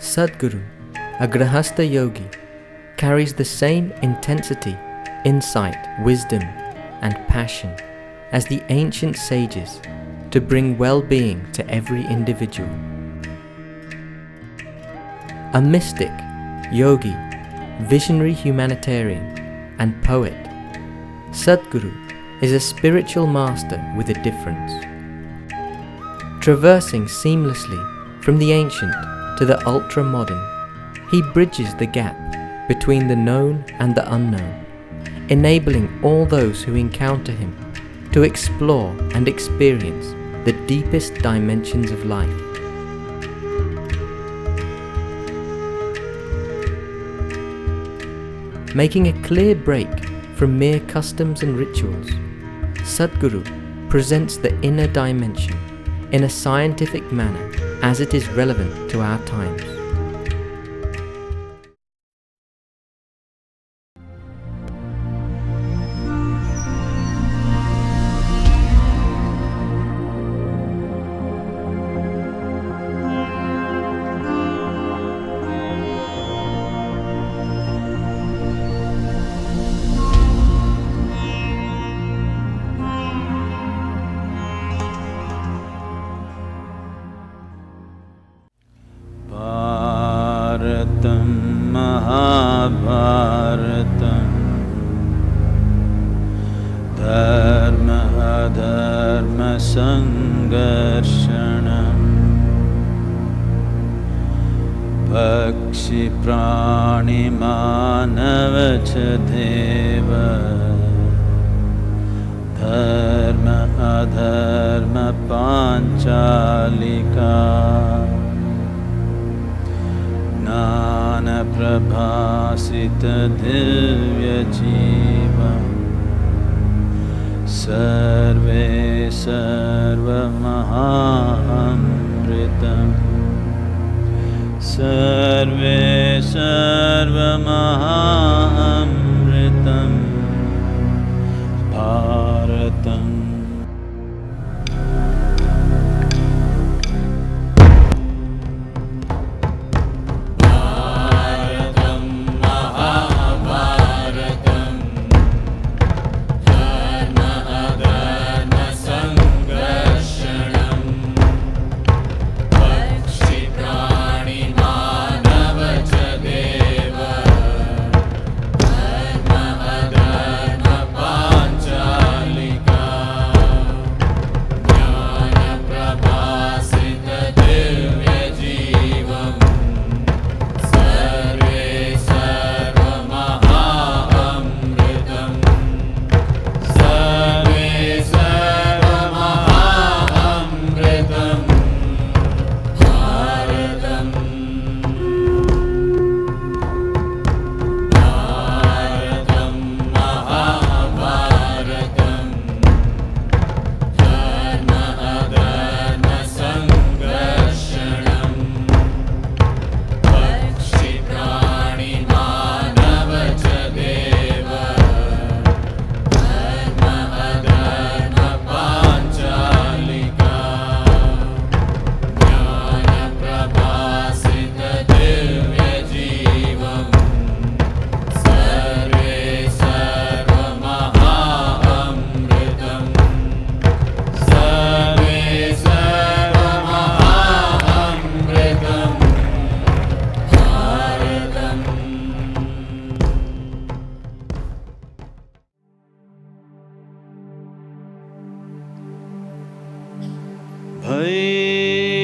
Sadguru, a Grahastha yogi, carries the same intensity, insight, wisdom, and passion as the ancient sages to bring well-being to every individual. A mystic, yogi, visionary humanitarian, and poet, Sadguru is a spiritual master with a difference. Traversing seamlessly from the ancient to the ultra-modern, he bridges the gap between the known and the unknown, enabling all those who encounter him to explore and experience the deepest dimensions of life. Making a clear break from mere customs and rituals, Sadguru presents the inner dimension in a scientific manner as it is relevant to our times. Mahabharatam Dharma Adharma Sangarshanam Pakshi Prani Manavacha Deva Dharma Adharma Panchalika Jnana Prabhasita Divya Jivam Sarve Sarva Mahamritam Sarve Sarva Mahamritam Bharatam.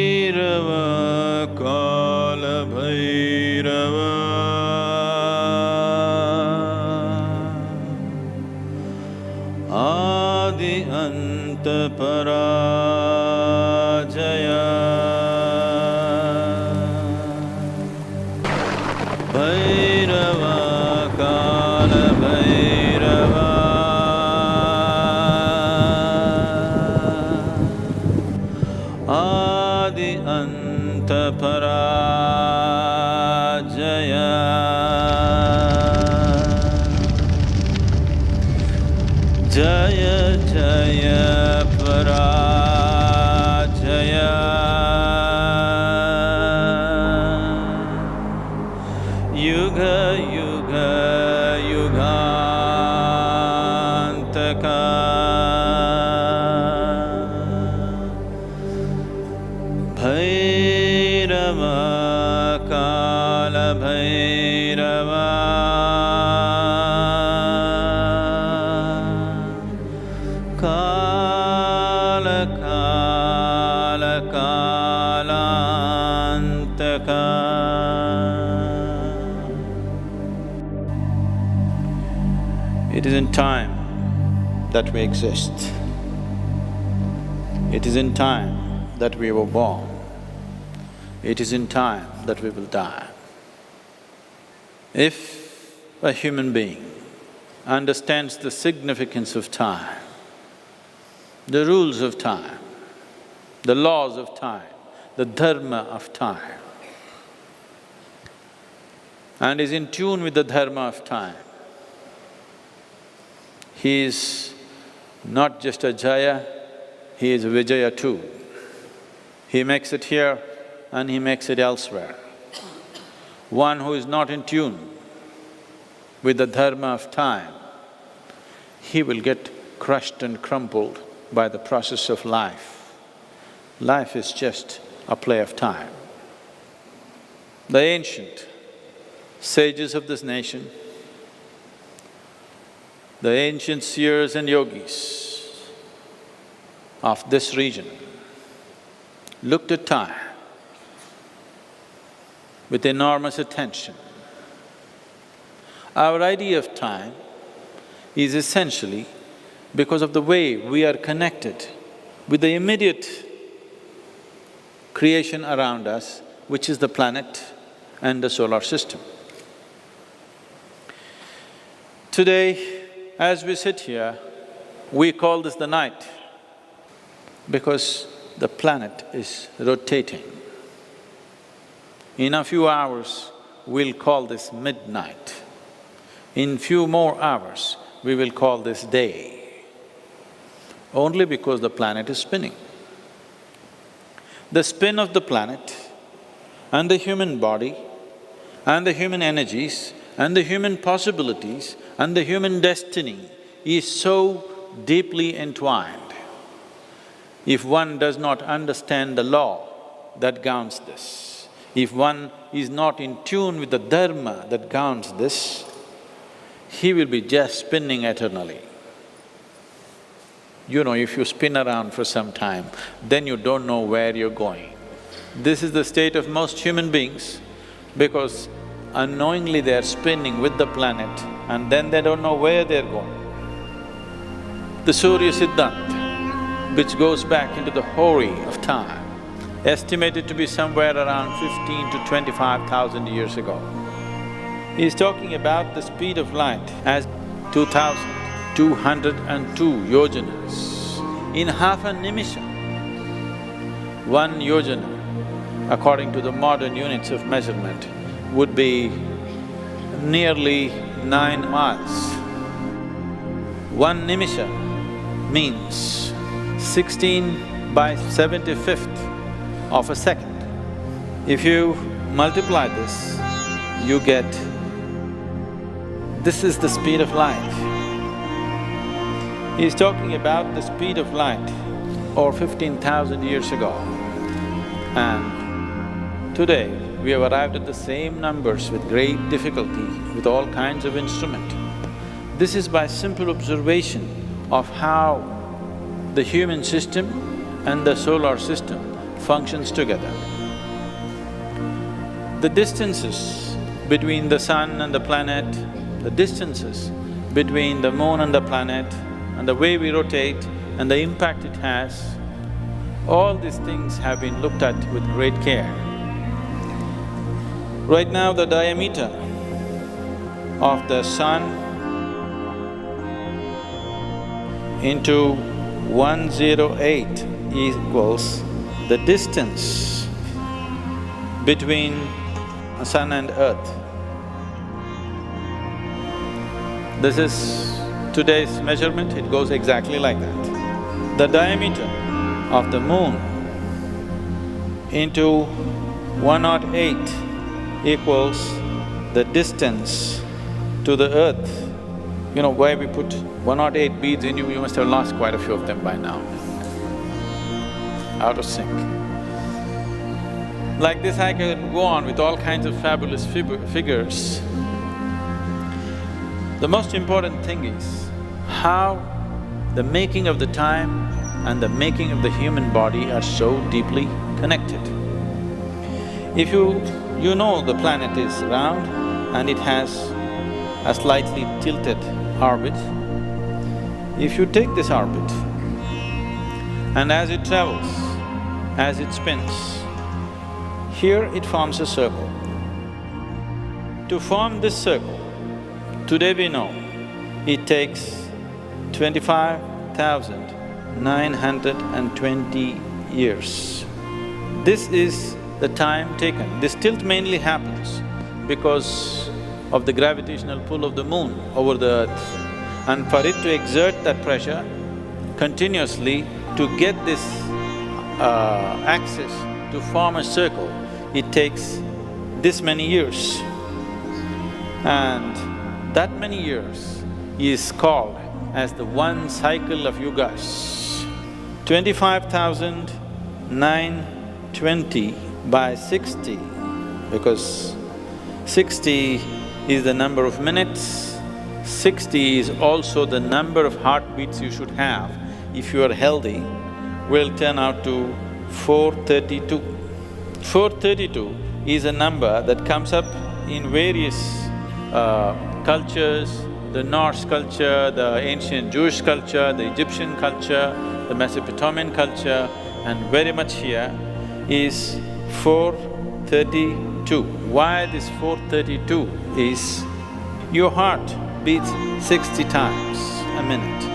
Bhairava Kala Bhairava Adi Anta Parajaya Bhairava Kala Bhairava Adi Anta Parajaya Jaya Jaya Parajaya Bhairava Kala Bhairava Kala Kala Kalantaka. It is in time that we exist. It is in time that we were born. It is in time that we will die. If a human being understands the significance of time, the rules of time, the laws of time, the dharma of time, and is in tune with the dharma of time, he is not just a Jaya, he is a Vijaya too. He makes it here and he makes it elsewhere. One who is not in tune with the dharma of time, he will get crushed and crumpled by the process of life. Life is just a play of time. The ancient sages of this nation, the ancient seers and yogis of this region looked at time with enormous attention. Our idea of time is essentially because of the way we are connected with the immediate creation around us, which is the planet and the solar system. Today, as we sit here, we call this the night because the planet is rotating. In a few hours, we'll call this midnight. In few more hours, we will call this day, only because the planet is spinning. The spin of the planet and the human body and the human energies and the human possibilities and the human destiny is so deeply entwined. If one does not understand the law that governs this, if one is not in tune with the dharma that governs this, he will be just spinning eternally. You know, if you spin around for some time, then you don't know where you're going. This is the state of most human beings because unknowingly they're spinning with the planet and then they don't know where they're going. The Surya Siddhanta, which goes back into the hori of time, estimated to be somewhere around 15 to 25,000 years ago, is talking about the speed of light as 2,202 yojanas. In half a nimisha, 1 yojana, according to the modern units of measurement, would be nearly 9 miles. 1 nimisha means 16/75th of a second. If you multiply this, you get… this is the speed of light. He's talking about the speed of light over 15,000 years ago. And today, we have arrived at the same numbers with great difficulty, with all kinds of instrument. This is by simple observation of how the human system and the solar system functions together. The distances between the sun and the planet, the distances between the moon and the planet, and the way we rotate and the impact it has, all these things have been looked at with great care. Right now, the diameter of the sun into 108 equals the distance between sun and earth. This is today's measurement, it goes exactly like that. The diameter of the moon into 108 equals the distance to the earth. You know why we put 108 beads in you, you must have lost quite a few of them by now, out of sync. Like this I can go on with all kinds of fabulous figures. The most important thing is how the making of the time and the making of the human body are so deeply connected. If you know the planet is round and it has a slightly tilted orbit, if you take this orbit and as it travels, as it spins, here it forms a circle. To form this circle, today we know it takes 25,920 years. This is the time taken. This tilt mainly happens because of the gravitational pull of the moon over the earth. And for it to exert that pressure continuously to get this axis to form a circle, it takes this many years. And that many years is called as the one cycle of Yugas. 25,920 by 60, because 60 is the number of minutes, 60 is also the number of heartbeats you should have if you are healthy, will turn out to 432. 432 is a number that comes up in various cultures, the Norse culture, the ancient Jewish culture, the Egyptian culture, the Mesopotamian culture, and very much here is 432. Why this 432 is, your heart beats 60 times a minute.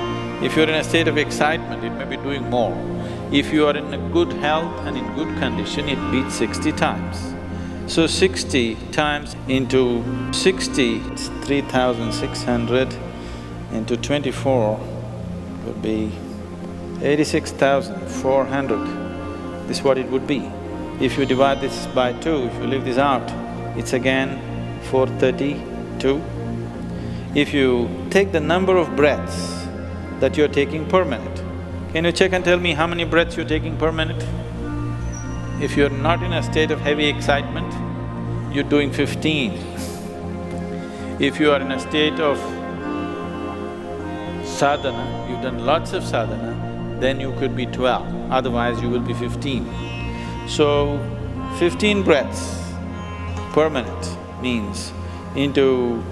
If you're in a state of excitement, it may be doing more. If you are in a good health and in good condition, it beats 60 times. So 60 times into 60, it's 3,600, into 24 would be 86,400. This is what it would be. If you divide this by 2, if you leave this out, it's again 432. If you take the number of breaths that you're taking per minute, can you check and tell me how many breaths you're taking per minute? If you're not in a state of heavy excitement, you're doing 15. If you are in a state of sadhana, you've done lots of sadhana, then you could be 12, otherwise you will be 15. So, 15 breaths per minute means into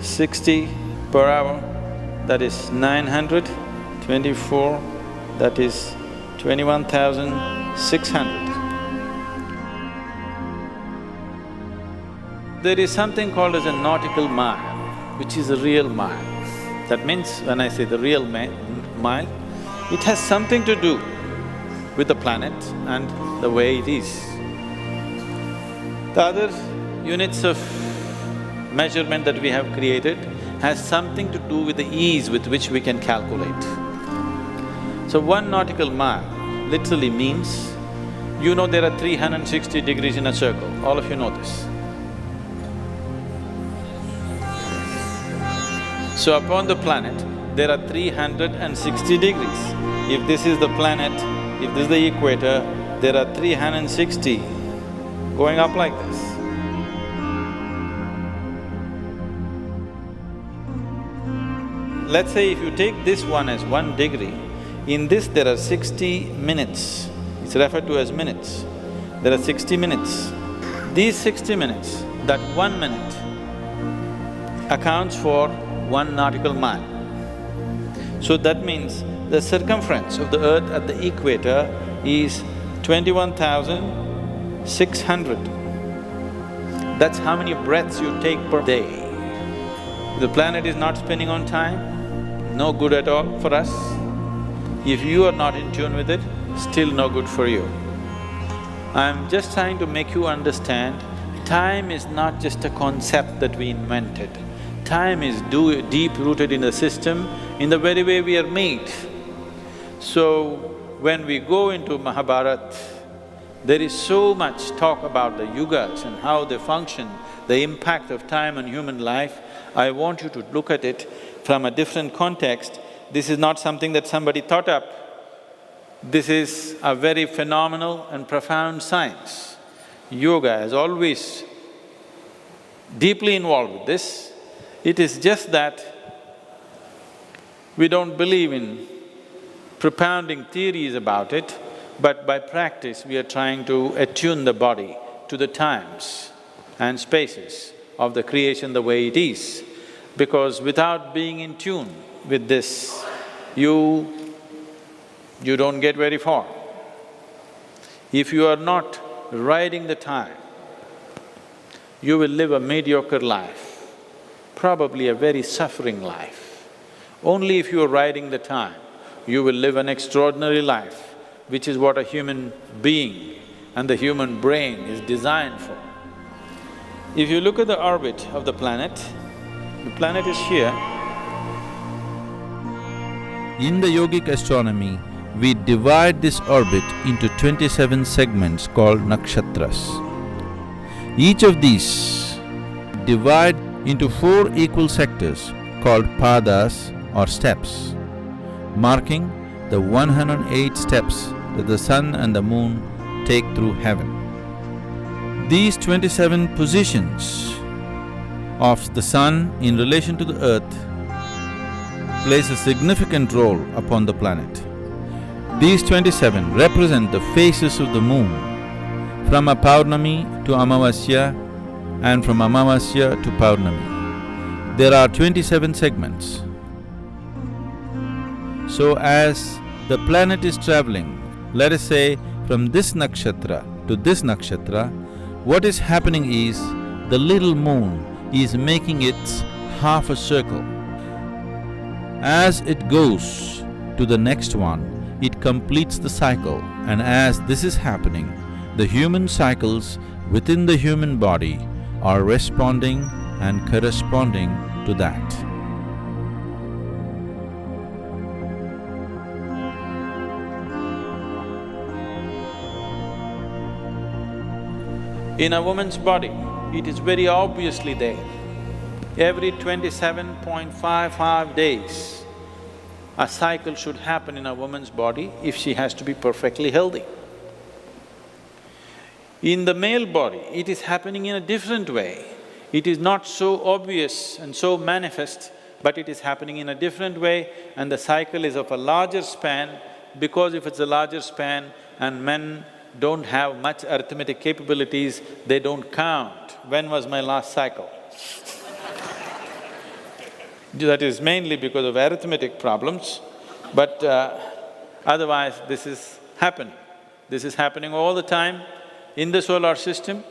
60 per hour, that is 924, that is 21,600. There is something called as a nautical mile, which is a real mile. That means when I say the real mile, it has something to do with the planet and the way it is. The other units of measurement that we have created has something to do with the ease with which we can calculate. So 1 nautical mile literally means, you know there are 360 degrees in a circle, all of you know this. So upon the planet, there are 360 degrees. If this is the planet, if this is the equator, there are 360 going up like this. Let's say if you take this one as 1 degree, in this there are 60 minutes, it's referred to as minutes. There are 60 minutes. These 60 minutes, that 1 minute accounts for 1 nautical mile. So that means the circumference of the earth at the equator is 21,600. That's how many breaths you take per day. The planet is not spinning on time, no good at all for us. If you are not in tune with it, still no good for you. I'm just trying to make you understand, time is not just a concept that we invented. Time is deep-rooted in the system, in the very way we are made. So, when we go into Mahabharata, there is so much talk about the Yugas and how they function, the impact of time on human life. I want you to look at it from a different context. This is not something that somebody thought up. This is a very phenomenal and profound science. yoga is always deeply involved with this. It is just that we don't believe in propounding theories about it, but by practice we are trying to attune the body to the times and spaces of the creation the way it is. Because without being in tune with this, you don't get very far. If you are not riding the time, you will live a mediocre life, probably a very suffering life. Only if you are riding the time, you will live an extraordinary life, which is what a human being and the human brain is designed for. If you look at the orbit of the planet is here. In the yogic astronomy, we divide this orbit into 27 segments called nakshatras. Each of these divide into 4 equal sectors called padas or steps, marking the 108 steps that the sun and the moon take through heaven. These 27 positions of the sun in relation to the earth plays a significant role upon the planet. These 27 represent the phases of the moon, from a Paurnami to Amavasya and from Amavasya to Paurnami. There are 27 segments. So as the planet is travelling, let us say from this nakshatra to this nakshatra, what is happening is the little moon is making its half a circle. As it goes to the next one, it completes the cycle, and as this is happening, the human cycles within the human body are responding and corresponding to that. In a woman's body, it is very obviously there. Every 27.55 days, a cycle should happen in a woman's body if she has to be perfectly healthy. In the male body, it is happening in a different way. It is not so obvious and so manifest, but it is happening in a different way, and the cycle is of a larger span, because if it's a larger span and men don't have much arithmetic capabilities, they don't count. When was my last cycle? That is mainly because of arithmetic problems, but otherwise this is happening. This is happening all the time in the solar system.